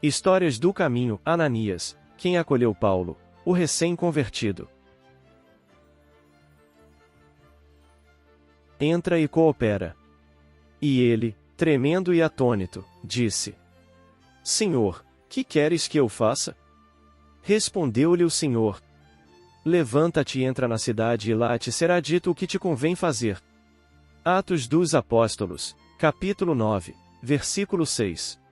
Histórias do caminho. Ananias, quem acolheu Paulo, o recém-convertido. Entra e coopera. E ele, tremendo e atônito, disse: Senhor, que queres que eu faça? Respondeu-lhe o Senhor: Levanta-te e entra na cidade e lá te será dito o que te convém fazer. Atos dos Apóstolos, capítulo 9, versículo 6.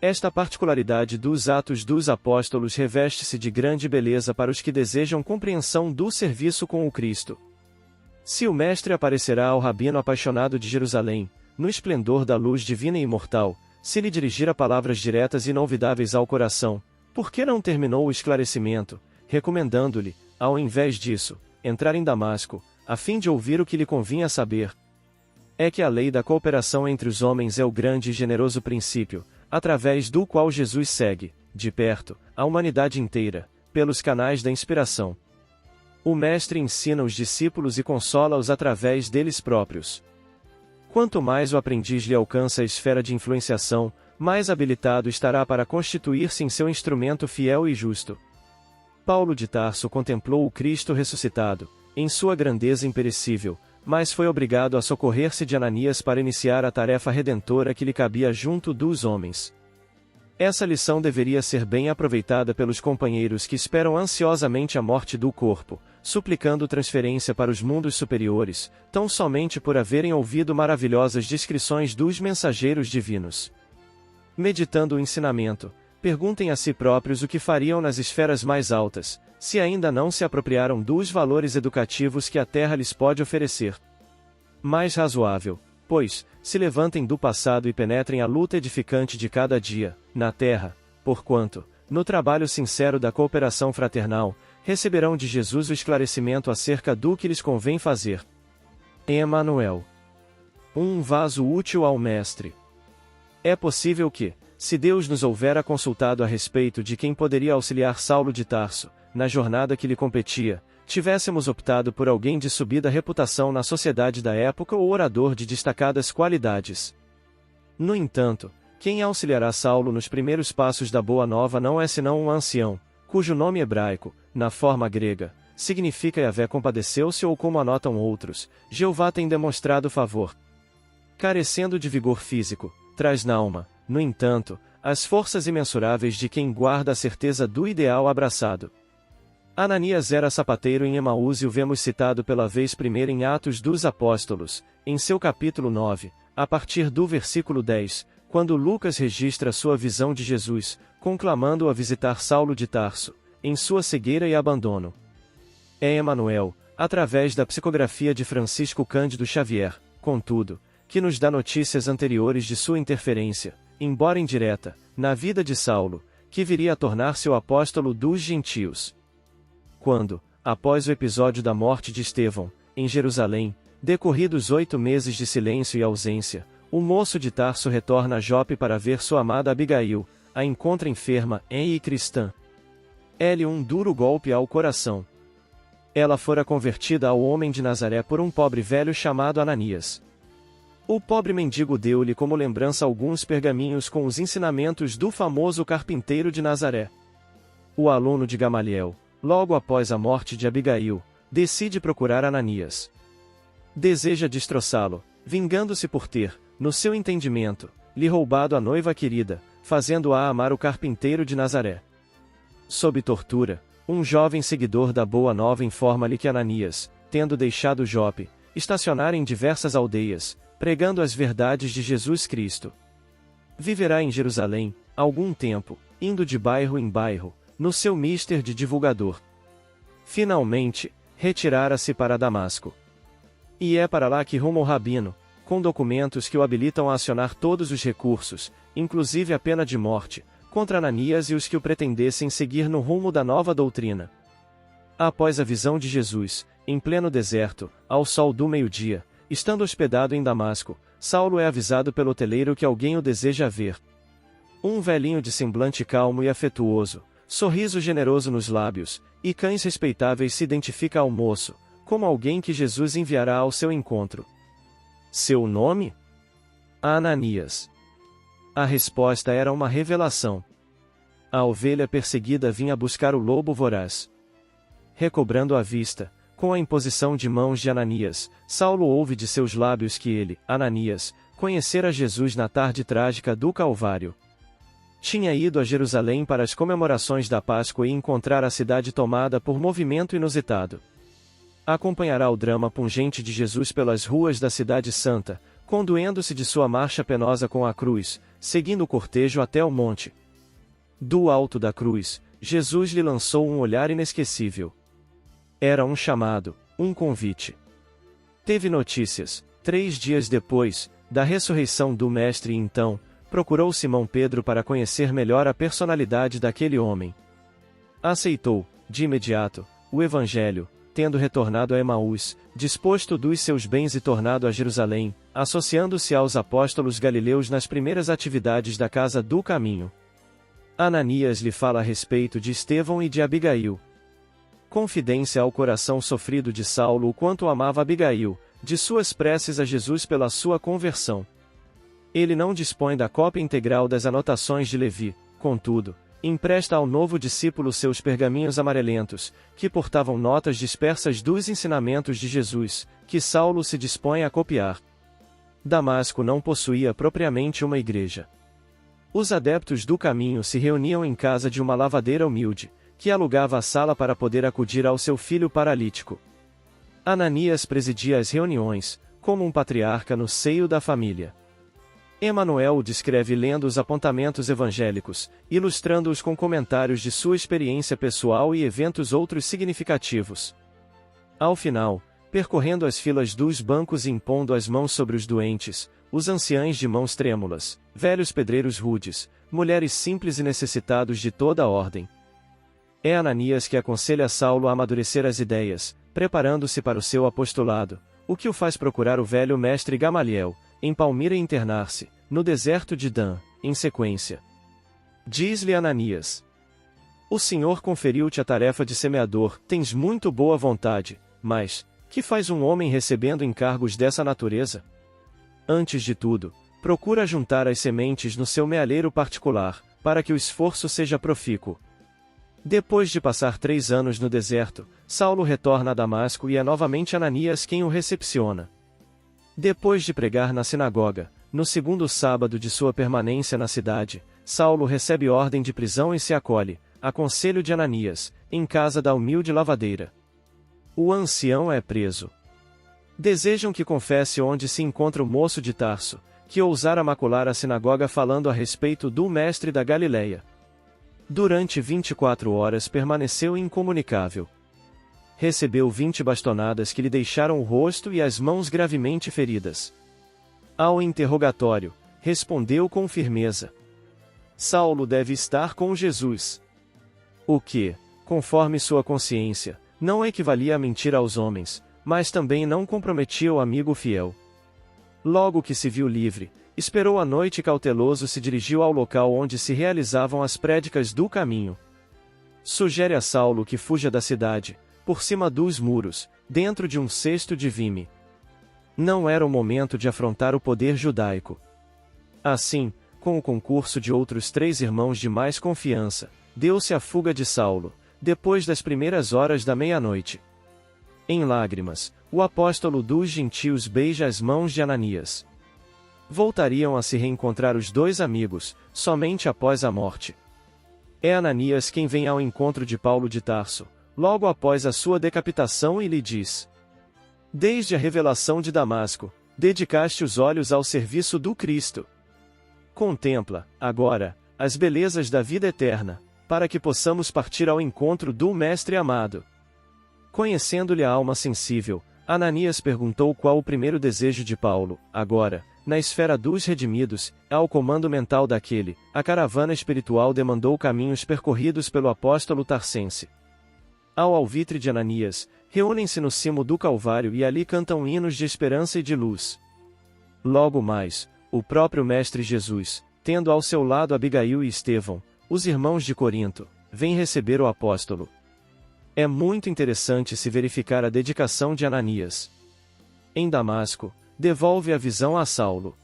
Esta particularidade dos Atos dos Apóstolos reveste-se de grande beleza para os que desejam compreensão do serviço com o Cristo. Se o Mestre aparecerá ao rabino apaixonado de Jerusalém, no esplendor da luz divina e imortal, se lhe dirigir a palavras diretas e inolvidáveis ao coração, por que não terminou o esclarecimento, recomendando-lhe, ao invés disso, entrar em Damasco, a fim de ouvir o que lhe convinha saber? É que a lei da cooperação entre os homens é o grande e generoso princípio, através do qual Jesus segue, de perto, a humanidade inteira, pelos canais da inspiração. O Mestre ensina os discípulos e consola-os através deles próprios. Quanto mais o aprendiz lhe alcança a esfera de influenciação, mais habilitado estará para constituir-se em seu instrumento fiel e justo. Paulo de Tarso contemplou o Cristo ressuscitado, em sua grandeza imperecível, mas foi obrigado a socorrer-se de Ananias para iniciar a tarefa redentora que lhe cabia junto dos homens. Essa lição deveria ser bem aproveitada pelos companheiros que esperam ansiosamente a morte do corpo, suplicando transferência para os mundos superiores, tão somente por haverem ouvido maravilhosas descrições dos mensageiros divinos. Meditando o ensinamento, perguntem a si próprios o que fariam nas esferas mais altas, se ainda não se apropriaram dos valores educativos que a Terra lhes pode oferecer. Mais razoável, pois, se levantem do passado e penetrem a luta edificante de cada dia, na Terra, porquanto, no trabalho sincero da cooperação fraternal, receberão de Jesus o esclarecimento acerca do que lhes convém fazer. Emmanuel. Um vaso útil ao Mestre. É possível que, se Deus nos houvera consultado a respeito de quem poderia auxiliar Saulo de Tarso, na jornada que lhe competia, tivéssemos optado por alguém de subida reputação na sociedade da época ou orador de destacadas qualidades. No entanto, quem auxiliará Saulo nos primeiros passos da Boa Nova não é senão um ancião, cujo nome hebraico, na forma grega, significa Yahvé compadeceu-se ou como anotam outros, Jeová tem demonstrado favor. Carecendo de vigor físico, traz na alma, no entanto, as forças imensuráveis de quem guarda a certeza do ideal abraçado. Ananias era sapateiro em Emaús e o vemos citado pela vez primeira em Atos dos Apóstolos, em seu capítulo 9, a partir do versículo 10, quando Lucas registra sua visão de Jesus, conclamando-o a visitar Saulo de Tarso, em sua cegueira e abandono. É Emmanuel, através da psicografia de Francisco Cândido Xavier, contudo, que nos dá notícias anteriores de sua interferência, embora indireta, na vida de Saulo, que viria a tornar-se o apóstolo dos gentios. Quando, após o episódio da morte de Estevão, em Jerusalém, decorridos 8 meses de silêncio e ausência, o moço de Tarso retorna a Jope para ver sua amada Abigail, a encontra enferma e cristã. É-lhe um duro golpe ao coração. Ela fora convertida ao homem de Nazaré por um pobre velho chamado Ananias. O pobre mendigo deu-lhe como lembrança alguns pergaminhos com os ensinamentos do famoso carpinteiro de Nazaré. O aluno de Gamaliel, logo após a morte de Abigail, decide procurar Ananias. Deseja destroçá-lo, vingando-se por ter, no seu entendimento, lhe roubado a noiva querida, fazendo-a amar o carpinteiro de Nazaré. Sob tortura, um jovem seguidor da Boa Nova informa-lhe que Ananias, tendo deixado Jope, estacionara em diversas aldeias, pregando as verdades de Jesus Cristo. Viverá em Jerusalém, algum tempo, indo de bairro em bairro, no seu mister de divulgador. Finalmente, retirara-se para Damasco. E é para lá que rumo o rabino, com documentos que o habilitam a acionar todos os recursos, inclusive a pena de morte, contra Ananias e os que o pretendessem seguir no rumo da nova doutrina. Após a visão de Jesus, em pleno deserto, ao sol do meio-dia, estando hospedado em Damasco, Saulo é avisado pelo hoteleiro que alguém o deseja ver. Um velhinho de semblante calmo e afetuoso, sorriso generoso nos lábios, e cães respeitáveis se identifica ao moço, como alguém que Jesus enviará ao seu encontro. Seu nome? Ananias. A resposta era uma revelação. A ovelha perseguida vinha buscar o lobo voraz. Recobrando a vista, com a imposição de mãos de Ananias, Saulo ouve de seus lábios que ele, Ananias, conhecera Jesus na tarde trágica do Calvário. Tinha ido a Jerusalém para as comemorações da Páscoa e encontrar a cidade tomada por movimento inusitado. Acompanhará o drama pungente de Jesus pelas ruas da Cidade Santa, conduendo-se de sua marcha penosa com a cruz, seguindo o cortejo até o monte. Do alto da cruz, Jesus lhe lançou um olhar inesquecível. Era um chamado, um convite. Teve notícias, 3 dias depois, da ressurreição do Mestre e então, procurou Simão Pedro para conhecer melhor a personalidade daquele homem. Aceitou, de imediato, o Evangelho, tendo retornado a Emaús, disposto dos seus bens e tornado a Jerusalém, associando-se aos apóstolos galileus nas primeiras atividades da Casa do Caminho. Ananias lhe fala a respeito de Estevão e de Abigail. Confidência ao coração sofrido de Saulo o quanto amava Abigail, de suas preces a Jesus pela sua conversão. Ele não dispõe da cópia integral das anotações de Levi, contudo, empresta ao novo discípulo seus pergaminhos amarelentos, que portavam notas dispersas dos ensinamentos de Jesus, que Saulo se dispõe a copiar. Damasco não possuía propriamente uma igreja. Os adeptos do caminho se reuniam em casa de uma lavadeira humilde, que alugava a sala para poder acudir ao seu filho paralítico. Ananias presidia as reuniões, como um patriarca no seio da família. Emanuel o descreve lendo os apontamentos evangélicos, ilustrando-os com comentários de sua experiência pessoal e eventos outros significativos. Ao final, percorrendo as filas dos bancos e impondo as mãos sobre os doentes, os anciães de mãos trêmulas, velhos pedreiros rudes, mulheres simples e necessitados de toda a ordem. É Ananias que aconselha Saulo a amadurecer as ideias, preparando-se para o seu apostolado, o que o faz procurar o velho mestre Gamaliel, em Palmira e internar-se, no deserto de Dan, em sequência. Diz-lhe Ananias: O Senhor conferiu-te a tarefa de semeador, tens muito boa vontade, mas, que faz um homem recebendo encargos dessa natureza? Antes de tudo, procura juntar as sementes no seu mealheiro particular, para que o esforço seja profícuo. Depois de passar 3 anos no deserto, Saulo retorna a Damasco e é novamente Ananias quem o recepciona. Depois de pregar na sinagoga, no segundo sábado de sua permanência na cidade, Saulo recebe ordem de prisão e se acolhe, a conselho de Ananias, em casa da humilde lavadeira. O ancião é preso. Desejam que confesse onde se encontra o moço de Tarso, que ousara macular a sinagoga falando a respeito do mestre da Galileia. Durante 24 horas permaneceu incomunicável. Recebeu 20 bastonadas que lhe deixaram o rosto e as mãos gravemente feridas. Ao interrogatório, respondeu com firmeza: Saulo deve estar com Jesus. O que, conforme sua consciência, não equivalia a mentir aos homens, mas também não comprometia o amigo fiel. Logo que se viu livre, esperou a noite e cauteloso se dirigiu ao local onde se realizavam as prédicas do caminho. Sugere a Saulo que fuja da cidade, por cima dos muros, dentro de um cesto de vime. Não era o momento de afrontar o poder judaico. Assim, com o concurso de outros 3 irmãos de mais confiança, deu-se a fuga de Saulo, depois das primeiras horas da meia-noite. Em lágrimas, o apóstolo dos gentios beija as mãos de Ananias. Voltariam a se reencontrar os 2 amigos, somente após a morte. É Ananias quem vem ao encontro de Paulo de Tarso, logo após a sua decapitação e lhe diz: Desde a revelação de Damasco, dedicaste os olhos ao serviço do Cristo. Contempla, agora, as belezas da vida eterna, para que possamos partir ao encontro do Mestre amado. Conhecendo-lhe a alma sensível, Ananias perguntou qual o primeiro desejo de Paulo. Agora, na esfera dos redimidos, ao comando mental daquele, a caravana espiritual demandou caminhos percorridos pelo apóstolo tarsense. Ao alvitre de Ananias, reúnem-se no cimo do Calvário e ali cantam hinos de esperança e de luz. Logo mais, o próprio Mestre Jesus, tendo ao seu lado Abigail e Estevão, os irmãos de Corinto, vem receber o apóstolo. É muito interessante se verificar a dedicação de Ananias. Em Damasco, devolve a visão a Saulo.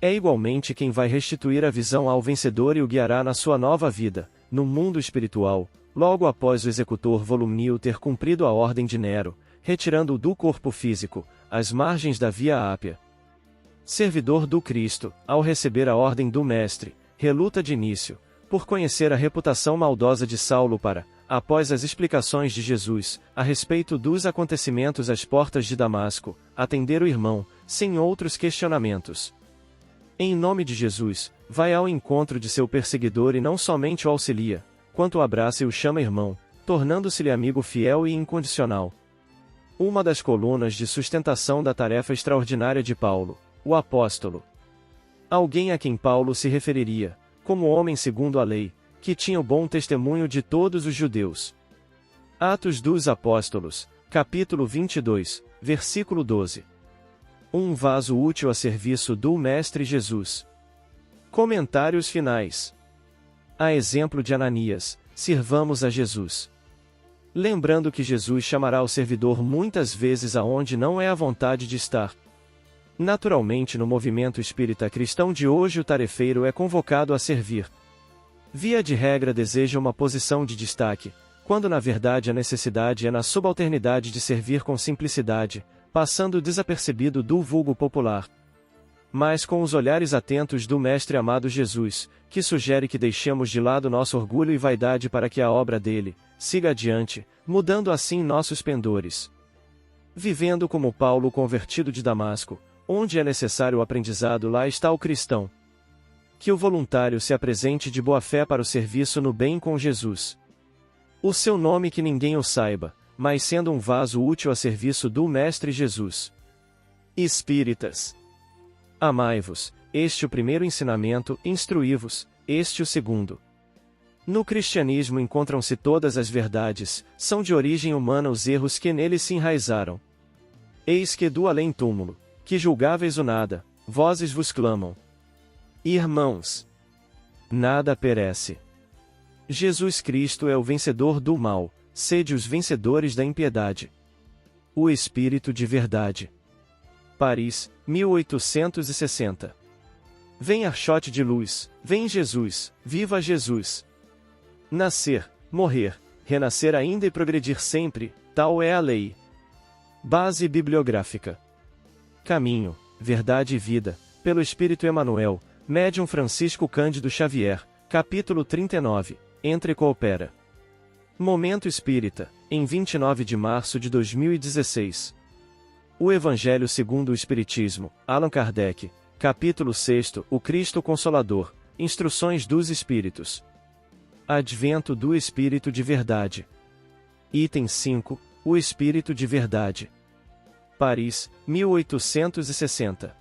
É igualmente quem vai restituir a visão ao vencedor e o guiará na sua nova vida, no mundo espiritual, logo após o executor Volumnio ter cumprido a ordem de Nero, retirando-o do corpo físico, às margens da Via Ápia. Servidor do Cristo, ao receber a ordem do Mestre, reluta de início, por conhecer a reputação maldosa de Saulo para, após as explicações de Jesus, a respeito dos acontecimentos às portas de Damasco, atender o irmão, sem outros questionamentos. Em nome de Jesus, vai ao encontro de seu perseguidor e não somente o auxilia, quanto o abraça e o chama irmão, tornando-se-lhe amigo fiel e incondicional. Uma das colunas de sustentação da tarefa extraordinária de Paulo, o apóstolo. Alguém a quem Paulo se referiria, como homem segundo a lei, que tinha o bom testemunho de todos os judeus. Atos dos Apóstolos, capítulo 22, versículo 12. Um vaso útil a serviço do Mestre Jesus. Comentários finais. A exemplo de Ananias, sirvamos a Jesus. Lembrando que Jesus chamará o servidor muitas vezes aonde não é a vontade de estar. Naturalmente, no movimento espírita cristão de hoje, o tarefeiro é convocado a servir. Via de regra, deseja uma posição de destaque, quando na verdade a necessidade é na subalternidade de servir com simplicidade, passando desapercebido do vulgo popular. Mas com os olhares atentos do Mestre amado Jesus, que sugere que deixemos de lado nosso orgulho e vaidade para que a obra dele siga adiante, mudando assim nossos pendores. Vivendo como Paulo convertido de Damasco, onde é necessário o aprendizado, lá está o cristão. Que o voluntário se apresente de boa fé para o serviço no bem com Jesus. O seu nome que ninguém o saiba, mas sendo um vaso útil a serviço do Mestre Jesus. Espíritas. Amai-vos, este o primeiro ensinamento, instruí-vos, este o segundo. No cristianismo encontram-se todas as verdades, são de origem humana os erros que nele se enraizaram. Eis que do além-túmulo, que julgáveis o nada, vozes vos clamam. Irmãos, nada perece. Jesus Cristo é o vencedor do mal, sede os vencedores da impiedade. O Espírito de Verdade. Paris, 1860. Vem Archote de luz, vem Jesus, viva Jesus. Nascer, morrer, renascer ainda e progredir sempre, tal é a lei. Base bibliográfica. Caminho, Verdade e Vida, pelo Espírito Emmanuel, Médium Francisco Cândido Xavier, capítulo 39, Entre coopera. Momento Espírita, em 29 de março de 2016. O Evangelho segundo o Espiritismo, Allan Kardec, capítulo 6, O Cristo Consolador, Instruções dos Espíritos. Advento do Espírito de Verdade. Item 5, O Espírito de Verdade. Paris, 1860.